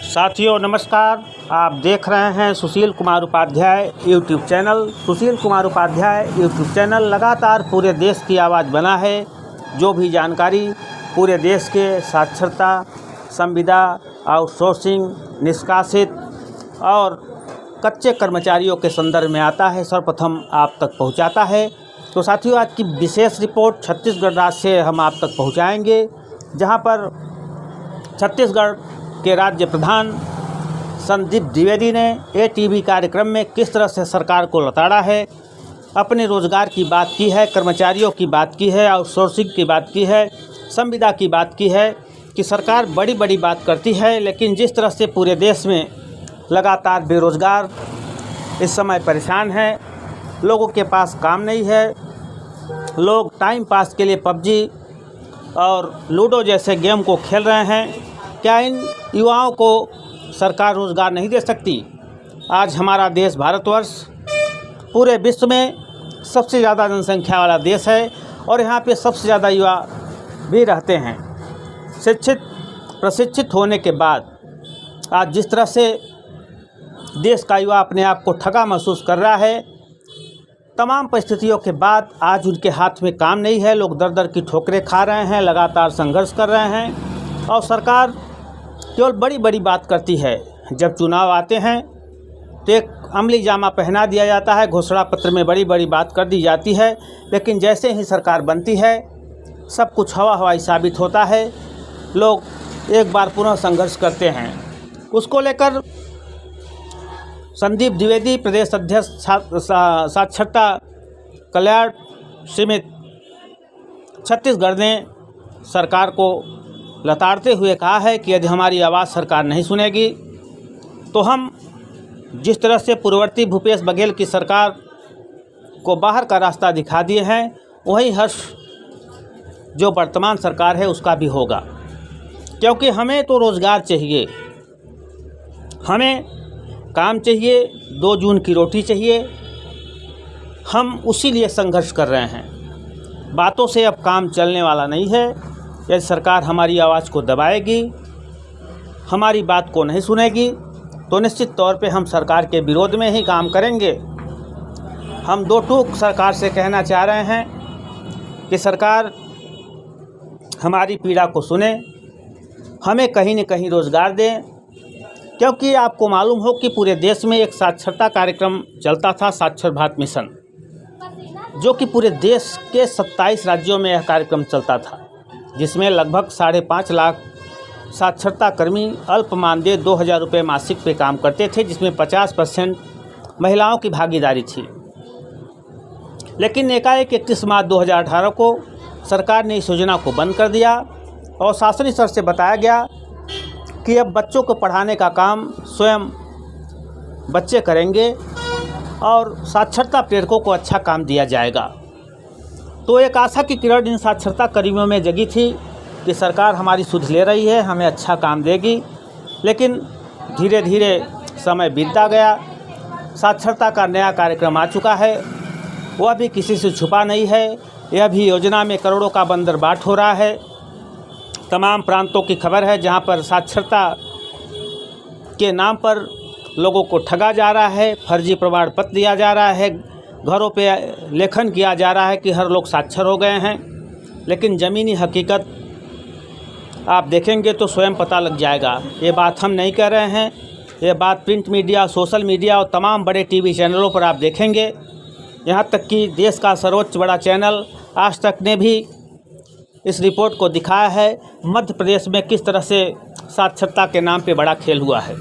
साथियों नमस्कार। आप देख रहे हैं Sushil Kumar Upadhyay YouTube channel. Sushil Kumar Upadhyay YouTube channel लगातार पूरे देश की आवाज़ बना है। जो भी जानकारी पूरे देश के साक्षरता, संविदा, आउटसोर्सिंग, निष्कासित और कच्चे कर्मचारियों के संदर्भ में आता है, सर्वप्रथम आप तक पहुंचाता है। तो साथियों, आज की विशेष रिपोर्ट छत्तीसगढ़ राज्य से हम आप तक पहुंचाएंगे, जहां पर छत्तीसगढ़ के राज्य प्रधान संदीप द्विवेदी ने एटीवी कार्यक्रम में किस तरह से सरकार को लताड़ा है, अपने रोज़गार की बात की है, कर्मचारियों की बात की है, आउटसोर्सिंग की बात की है, संविदा की बात की है कि सरकार बड़ी बड़ी बात करती है, लेकिन जिस तरह से पूरे देश में लगातार बेरोज़गार इस समय परेशान हैं, लोगों के पास काम नहीं है, लोग टाइम पास के लिए पबजी और लूडो जैसे गेम को खेल रहे हैं। क्या इन युवाओं को सरकार रोज़गार नहीं दे सकती? आज हमारा देश भारतवर्ष पूरे विश्व में सबसे ज़्यादा जनसंख्या वाला देश है और यहाँ पे सबसे ज़्यादा युवा भी रहते हैं। शिक्षित प्रशिक्षित होने के बाद आज जिस तरह से देश का युवा अपने आप को ठगा महसूस कर रहा है, तमाम परिस्थितियों के बाद आज उनके हाथ में काम नहीं है। लोग दर दर की ठोकरें खा रहे हैं, लगातार संघर्ष कर रहे हैं और सरकार केवल बड़ी बड़ी बात करती है। जब चुनाव आते हैं तो एक अमली जामा पहना दिया जाता है, घोषणा पत्र में बड़ी बड़ी बात कर दी जाती है, लेकिन जैसे ही सरकार बनती है सब कुछ हवा हवाई साबित होता है। लोग एक बार पुनः संघर्ष करते हैं। उसको लेकर संदीप द्विवेदी, प्रदेश अध्यक्ष साक्षरता कल्याण समिति छत्तीसगढ़ ने सरकार को लताड़ते हुए कहा है कि यदि हमारी आवाज़ सरकार नहीं सुनेगी तो हम जिस तरह से पूर्ववर्ती भूपेश बघेल की सरकार को बाहर का रास्ता दिखा दिए हैं, वही हर्ष जो वर्तमान सरकार है उसका भी होगा। क्योंकि हमें तो रोज़गार चाहिए, हमें काम चाहिए, 2 जून की रोटी चाहिए। हम उसी लिए संघर्ष कर रहे हैं। बातों से अब काम चलने वाला नहीं है। यदि सरकार हमारी आवाज़ को दबाएगी, हमारी बात को नहीं सुनेगी, तो निश्चित तौर पे हम सरकार के विरोध में ही काम करेंगे। हम 2 टूक सरकार से कहना चाह रहे हैं कि सरकार हमारी पीड़ा को सुने, हमें कहीं न कहीं रोज़गार दें। क्योंकि आपको मालूम हो कि पूरे देश में एक साक्षरता कार्यक्रम चलता था, साक्षर भारत मिशन, जो कि पूरे देश के 27 राज्यों में यह कार्यक्रम चलता था, जिसमें लगभग 5.5 लाख साक्षरता कर्मी अल्प मानदेय 2000 रुपये मासिक पे काम करते थे, जिसमें 50% महिलाओं की भागीदारी थी। लेकिन एकाएक 31 मार्च 2018 को सरकार ने इस योजना को बंद कर दिया और शासनिक स्तर से बताया गया कि अब बच्चों को पढ़ाने का काम स्वयं बच्चे करेंगे और साक्षरता प्रेरकों को अच्छा काम दिया जाएगा। तो एक आशा की किरण इन साक्षरता कर्मियों में जगी थी कि सरकार हमारी सुध ले रही है, हमें अच्छा काम देगी। लेकिन धीरे धीरे समय बीतता गया, साक्षरता का नया कार्यक्रम आ चुका है, वह भी किसी से छुपा नहीं है। यह भी योजना में करोड़ों का बंदरबाट हो रहा है। तमाम प्रांतों की खबर है जहां पर साक्षरता के नाम पर लोगों को ठगा जा रहा है, फर्जी प्रमाण पत्र दिया जा रहा है, घरों पे लेखन किया जा रहा है कि हर लोग साक्षर हो गए हैं। लेकिन ज़मीनी हकीकत आप देखेंगे तो स्वयं पता लग जाएगा। ये बात हम नहीं कह रहे हैं, ये बात प्रिंट मीडिया, सोशल मीडिया और तमाम बड़े टीवी चैनलों पर आप देखेंगे। यहाँ तक कि देश का सर्वोच्च बड़ा चैनल आज तक ने भी इस रिपोर्ट को दिखाया है मध्य प्रदेश में किस तरह से साक्षरता के नाम पे बड़ा खेल हुआ है।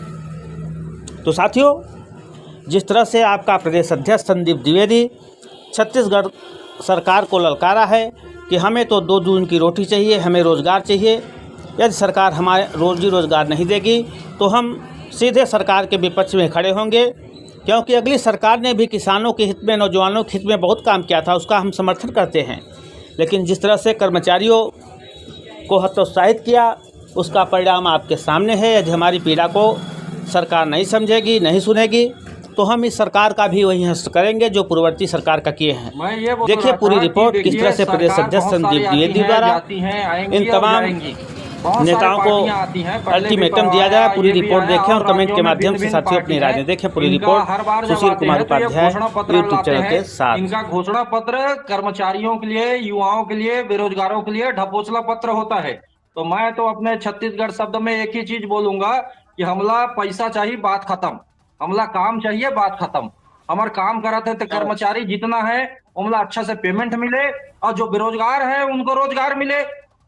तो साथियों, जिस तरह से आपका प्रदेश अध्यक्ष संदीप द्विवेदी छत्तीसगढ़ सरकार को ललकारा है कि हमें तो 2 जून की रोटी चाहिए, हमें रोज़गार चाहिए, यदि सरकार हमारे रोज़गार नहीं देगी तो हम सीधे सरकार के विपक्ष में खड़े होंगे। क्योंकि अगली सरकार ने भी किसानों के हित में, नौजवानों के हित में बहुत काम किया था, उसका हम समर्थन करते हैं। लेकिन जिस तरह से कर्मचारियों को हतोत्साहित किया, उसका परिणाम आपके सामने है। यदि हमारी पीड़ा को सरकार नहीं समझेगी, नहीं सुनेगी, तो हम इस सरकार का भी वही हस्त करेंगे जो पूर्ववर्ती सरकार का किए हैं। देखिए पूरी रिपोर्ट किस तरह से प्रदेश अध्यक्ष संदीप द्विवेदी द्वारा इन तमाम नेताओं को अल्टीमेटम दिया जाए। पूरी रिपोर्ट देखें और कमेंट के माध्यम से साथियों अपनी राय देखें। पूरी रिपोर्ट हर बार सुशील कुमार उपाध्याय यूट्यूब चैनल के साथ। इनका घोषणा पत्र कर्मचारियों के लिए, युवाओं के लिए, बेरोजगारों के लिए ढपोसला पत्र होता है। तो मैं तो अपने छत्तीसगढ़ शब्द में एक ही चीज बोलूंगा कि हमला पैसा चाहिए, बात खत्म। हमला काम चाहिए, बात खत्म। हमारे काम करते थे कर्मचारी जितना है हमला अच्छा से पेमेंट मिले, और जो बेरोजगार है उनको रोजगार मिले।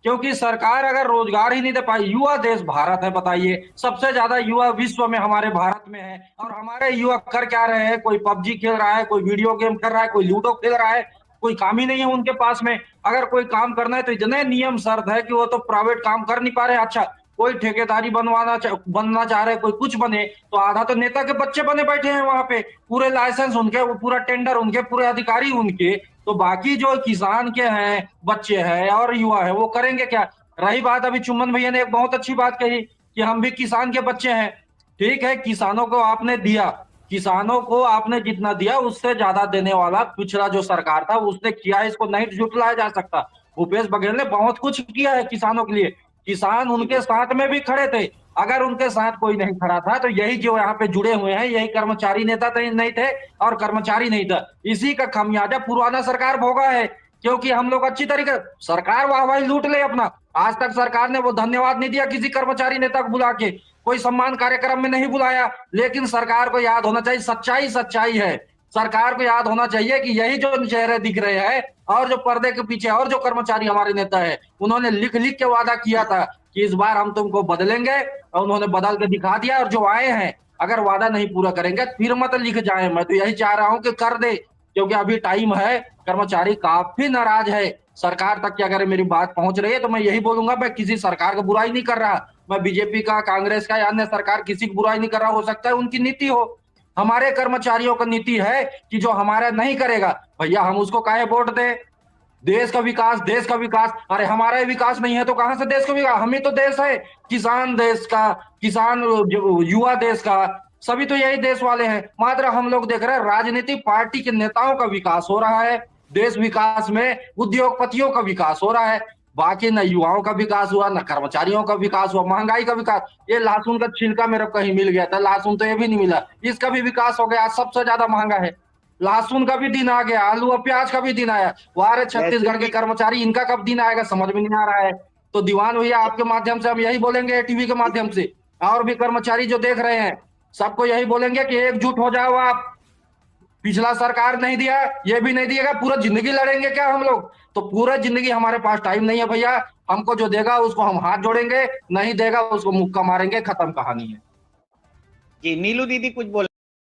क्योंकि सरकार अगर रोजगार ही नहीं दे पाई, युवा देश भारत है, बताइए सबसे ज्यादा युवा विश्व में हमारे भारत में है, और हमारे युवा कर क्या रहे हैं? कोई पबजी खेल रहा है, कोई वीडियो गेम कर रहा है, कोई लूडो खेल रहा है, कोई काम ही नहीं है उनके पास में। अगर कोई काम करना है तो इतने नियम शर्त है कि वो तो प्राइवेट काम कर नहीं पा रहे। अच्छा, कोई ठेकेदारी बनना चाह रहे, कोई कुछ बने, तो आधा तो नेता के बच्चे बने बैठे हैं वहां पे, पूरे लाइसेंस उनके, वो पूरा टेंडर उनके, पूरे अधिकारी उनके। तो बाकी जो किसान के हैं, बच्चे हैं और युवा है, वो करेंगे क्या? रही बात, अभी चुम्बन भैया ने एक बहुत अच्छी बात कही कि हम भी किसान के बच्चे हैं। ठीक है, किसानों को आपने दिया, किसानों को आपने जितना दिया उससे ज्यादा देने वाला पिछला जो सरकार था उसने किया, इसको नहीं जुटलाया जा सकता। भूपेश बघेल ने बहुत कुछ किया है किसानों के लिए, किसान उनके साथ में भी खड़े थे। अगर उनके साथ कोई नहीं खड़ा था तो यही जो यहाँ पे जुड़े हुए हैं, यही कर्मचारी नेता नहीं थे और कर्मचारी नहीं था। इसी का खामियाजा पुराना सरकार भोगा है, क्योंकि हम लोग अच्छी तरीके, सरकार वाहवाही लूट ले अपना। आज तक सरकार ने वो धन्यवाद नहीं दिया किसी कर्मचारी नेता को बुला के, कोई सम्मान कार्यक्रम में नहीं बुलाया। लेकिन सरकार को याद होना चाहिए, सच्चाई सच्चाई है। सरकार को याद होना चाहिए कि यही जो चेहरे दिख रहे हैं और जो पर्दे के पीछे और जो कर्मचारी हमारे नेता है, उन्होंने लिख लिख के वादा किया था कि इस बार हम तुमको बदलेंगे, और उन्होंने बदल के दिखा दिया। और जो आए हैं, अगर वादा नहीं पूरा करेंगे फिर मत लिख जाए। मैं तो यही चाह रहा हूं कि कर दे, क्योंकि अभी टाइम है। कर्मचारी काफी नाराज है, सरकार तक की अगर मेरी बात पहुंच रही है तो मैं यही बोलूंगा, मैं किसी सरकार का बुराई नहीं कर रहा, मैं बीजेपी का, कांग्रेस का या अन्य सरकार किसी की बुराई नहीं कर रहा। हो सकता है उनकी नीति हो, हमारे कर्मचारियों का नीति है कि जो हमारा नहीं करेगा भैया हम उसको काहे वोट दे। देश का विकास, देश का विकास, अरे हमारा ही विकास नहीं है तो कहां से देश का विकास? हम ही तो देश है, किसान देश का, किसान युवा देश का, सभी तो यही देश वाले हैं। मात्र हम लोग देख रहे हैं राजनीतिक पार्टी के नेताओं का विकास हो रहा है, देश विकास में उद्योगपतियों का विकास हो रहा है, बाकी न युवाओं का विकास हुआ, न कर्मचारियों का विकास हुआ, महंगाई का विकास। ये लहसुन का छिलका मेरे को कहीं मिल गया था, लहसुन तो ये भी नहीं मिला, इसका भी विकास हो गया, सबसे ज्यादा महंगा है। लहसुन का भी दिन आ गया, आलू और प्याज का भी दिन आया। वारे छत्तीसगढ़ के कर्मचारी, इनका कब दिन आएगा समझ में नहीं आ रहा है। तो दीवान भैया आपके माध्यम से हम यही बोलेंगे, टीवी के माध्यम से, और भी कर्मचारी जो देख रहे हैं सबको यही बोलेंगे कि एकजुट हो जाओ आप। पिछला सरकार नहीं दिया, ये भी नहीं दिएगा, पूरा जिंदगी लड़ेंगे क्या हम लोग? तो पूरा जिंदगी हमारे पास टाइम नहीं है भैया। हमको जो देगा उसको हम हाथ जोड़ेंगे, नहीं देगा उसको मुक्का मारेंगे, खत्म कहानी है। जी नीलू दीदी कुछ बोल